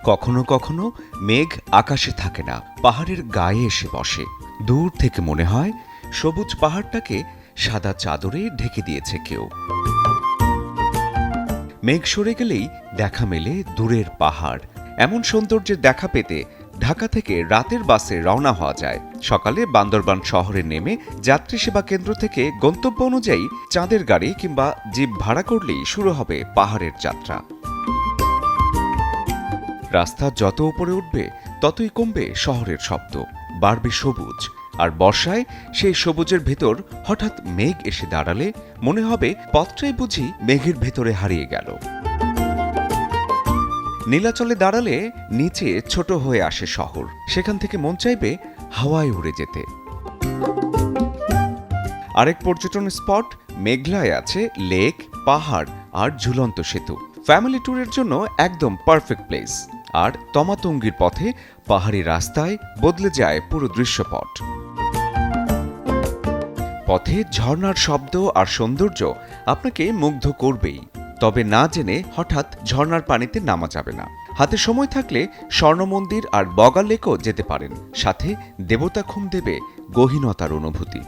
কখনো কখনো মেঘ আকাশে থাকে না, পাহাড়ের গায়ে এসে বসে। দূর থেকে মনে হয় সবুজ পাহাড়টাকে সাদা চাদরে ঢেকে দিয়েছে কেউ। মেঘ সরে গেলেই দেখা মেলে দূরের পাহাড়। এমন সৌন্দর্যের দেখা পেতে ঢাকা থেকে রাতের বাসে রওনা হওয়া যায়। সকালে বান্দরবান শহরে নেমে যাত্রী সেবা কেন্দ্র থেকে গন্তব্য অনুযায়ী চাঁদের গাড়ি কিংবা জিপ ভাড়া করলেই শুরু হবে পাহাড়ের যাত্রা। রাস্তা যত উপরে উঠবে ততই কমবে শহরের শব্দ, বাড়বে সবুজ। আর বর্ষায় সেই সবুজের ভেতর হঠাৎ মেঘ এসে দাঁড়ালে মনে হবে পথটাই বুঝি মেঘের ভেতরে হারিয়ে গেল। নীলাচলে দাঁড়ালে নিচে ছোট হয়ে আসে শহর, সেখান থেকে মন চাইবে হাওয়ায় উড়ে যেতে। আরেক পর্যটন স্পট মেঘলায় আছে লেক, পাহাড় আর ঝুলন্ত সেতু। ফ্যামিলি ট্যুরের জন্য একদম পারফেক্ট প্লেস। আর তমাতঙ্গির পথে পাহাড়ি রাস্তায় বদলে যায় পুরো দৃশ্যপট। পথে ঝর্ণার শব্দ আর সৌন্দর্য আপনাকে মুগ্ধ করবেই, তবে না জেনে হঠাৎ ঝর্ণার পানিতে নামা যাবে না। হাতে সময় থাকলে স্বর্ণ মন্দির আর বগা লেকও যেতে পারেন, সাথে দেবতাখুম দেবে গহীনতার অনুভূতি।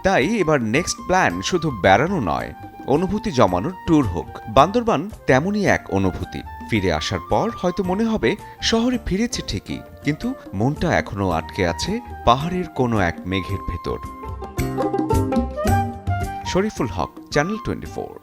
তাই এবার নেক্সট প্ল্যান শুধু বেড়ানো নয়, অনুভূতি জমানোর ট্যুর হোক। বান্দরবান তেমনই এক অনুভূতি। ফিরে আসার পর হয়তো মনে হবে শহরে ফিরেছে ঠিকই, কিন্তু মনটা এখনো আটকে আছে পাহাড়ের কোনো এক মেঘের ভেতর। শরীফুল হক, চ্যানেল 24।